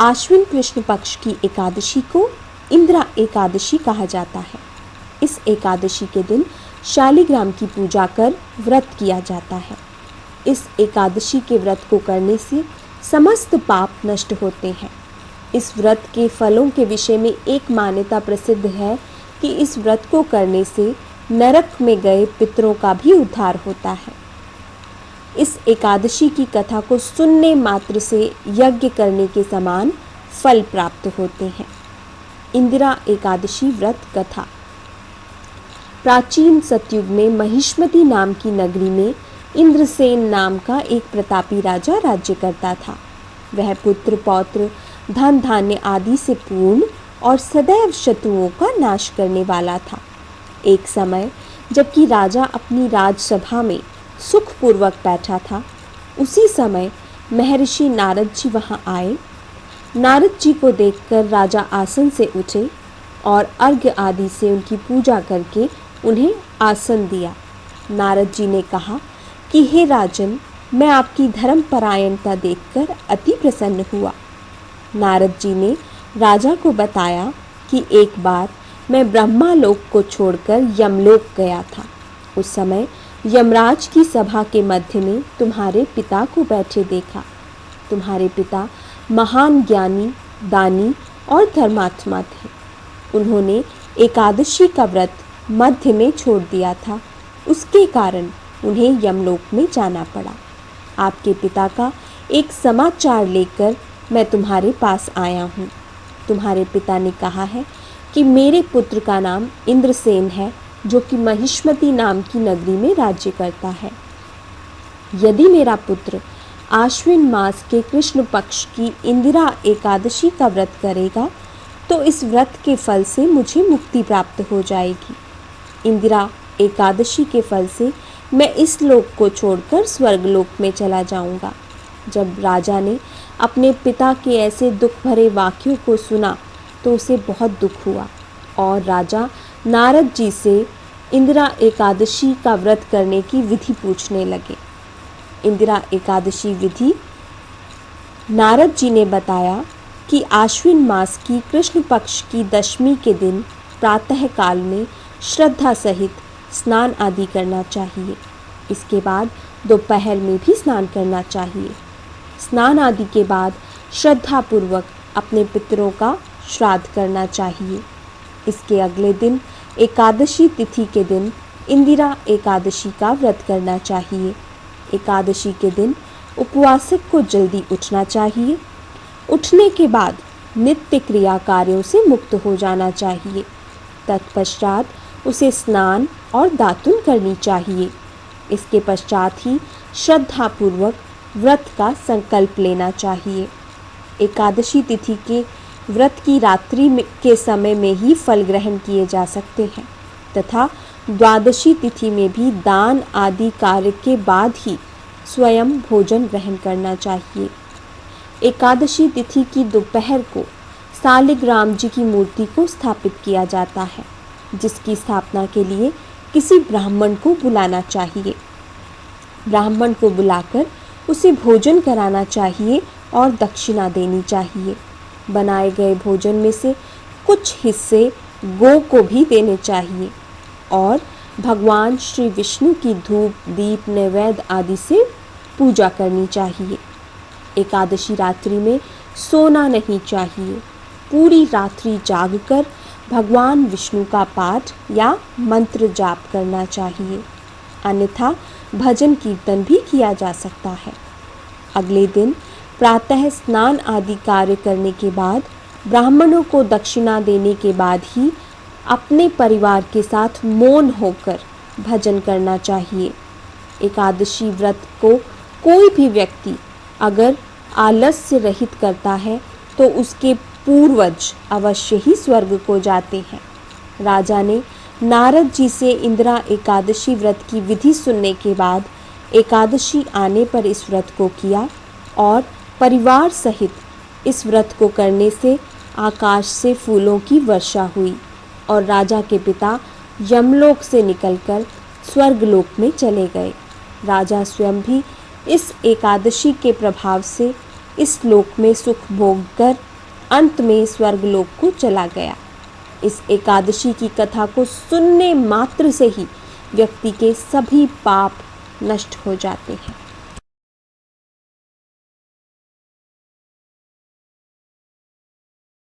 आश्विन कृष्ण पक्ष की एकादशी को इंदिरा एकादशी कहा जाता है। इस एकादशी के दिन शालिग्राम की पूजा कर व्रत किया जाता है। इस एकादशी के व्रत को करने से समस्त पाप नष्ट होते हैं। इस व्रत के फलों के विषय में एक मान्यता प्रसिद्ध है कि इस व्रत को करने से नरक में गए पितरों का भी उद्धार होता है। इस एकादशी की कथा को सुनने मात्र से यज्ञ करने के समान फल प्राप्त होते हैं। इंदिरा एकादशी व्रत कथा। प्राचीन सतयुग में महिष्मती नाम की नगरी में इंद्रसेन नाम का एक प्रतापी राजा राज्य करता था। वह पुत्र पौत्र धन धान्य आदि से पूर्ण और सदैव शत्रुओं का नाश करने वाला था। एक समय जबकि राजा अपनी राजसभा में सुखपूर्वक बैठा था, उसी समय महर्षि नारद जी वहां आए। नारद जी को देखकर राजा आसन से उठे और अर्घ्य आदि से उनकी पूजा करके उन्हें आसन दिया। नारद जी ने कहा कि हे राजन, मैं आपकी धर्मपरायणता देखकर अति प्रसन्न हुआ। नारद जी ने राजा को बताया कि एक बार मैं ब्रह्मालोक को छोड़कर यमलोक गया था। उस समय यमराज की सभा के मध्य में तुम्हारे पिता को बैठे देखा। तुम्हारे पिता महान ज्ञानी, दानी और धर्मात्मा थे। उन्होंने एकादशी का व्रत मध्य में छोड़ दिया था। उसके कारण उन्हें यमलोक में जाना पड़ा। आपके पिता का एक समाचार लेकर मैं तुम्हारे पास आया हूँ। तुम्हारे पिता ने कहा है कि मेरे पुत्र का नाम इंद्रसेन है, जो कि महिष्मती नाम की नगरी में राज्य करता है। यदि मेरा पुत्र आश्विन मास के कृष्ण पक्ष की इंदिरा एकादशी का व्रत करेगा तो इस व्रत के फल से मुझे मुक्ति प्राप्त हो जाएगी। इंदिरा एकादशी के फल से मैं इस लोक को छोड़कर स्वर्गलोक में चला जाऊंगा। जब राजा ने अपने पिता के ऐसे दुख भरे वाक्यों को सुना तो उसे बहुत दुख हुआ और राजा नारद जी से इंदिरा एकादशी का व्रत करने की विधि पूछने लगे। इंदिरा एकादशी विधि नारद जी ने बताया कि आश्विन मास की कृष्ण पक्ष की दशमी के दिन प्रातः काल में श्रद्धा सहित स्नान आदि करना चाहिए। इसके बाद दोपहर में भी स्नान करना चाहिए। स्नान आदि के बाद श्रद्धापूर्वक अपने पितरों का श्राद्ध करना चाहिए। इसके अगले दिन एकादशी तिथि के दिन इंदिरा एकादशी का व्रत करना चाहिए। एकादशी के दिन उपवासक को जल्दी उठना चाहिए। उठने के बाद नित्य क्रिया कार्यों से मुक्त हो जाना चाहिए। तत्पश्चात उसे स्नान और दातुन करनी चाहिए। इसके पश्चात ही श्रद्धापूर्वक व्रत का संकल्प लेना चाहिए। एकादशी तिथि के व्रत की रात्रि के समय में ही फल ग्रहण किए जा सकते हैं तथा द्वादशी तिथि में भी दान आदि कार्य के बाद ही स्वयं भोजन ग्रहण करना चाहिए। एकादशी तिथि की दोपहर को शालिग्राम जी की मूर्ति को स्थापित किया जाता है, जिसकी स्थापना के लिए किसी ब्राह्मण को बुलाना चाहिए। ब्राह्मण को बुलाकर उसे भोजन कराना चाहिए और दक्षिणा देनी चाहिए। बनाए गए भोजन में से कुछ हिस्से गौ को भी देने चाहिए और भगवान श्री विष्णु की धूप दीप नैवेद्य आदि से पूजा करनी चाहिए। एकादशी रात्रि में सोना नहीं चाहिए। पूरी रात्रि जागकर भगवान विष्णु का पाठ या मंत्र जाप करना चाहिए, अन्यथा भजन कीर्तन भी किया जा सकता है। अगले दिन प्रातः स्नान आदि कार्य करने के बाद ब्राह्मणों को दक्षिणा देने के बाद ही अपने परिवार के साथ मौन होकर भजन करना चाहिए। एकादशी व्रत को कोई भी व्यक्ति अगर आलस्य रहित करता है तो उसके पूर्वज अवश्य ही स्वर्ग को जाते हैं। राजा ने नारद जी से इंदिरा एकादशी व्रत की विधि सुनने के बाद एकादशी आने पर इस व्रत को किया और परिवार सहित इस व्रत को करने से आकाश से फूलों की वर्षा हुई और राजा के पिता यमलोक से निकलकर स्वर्गलोक में चले गए। राजा स्वयं भी इस एकादशी के प्रभाव से इस लोक में सुख भोग कर अंत में स्वर्गलोक को चला गया। इस एकादशी की कथा को सुनने मात्र से ही व्यक्ति के सभी पाप नष्ट हो जाते हैं।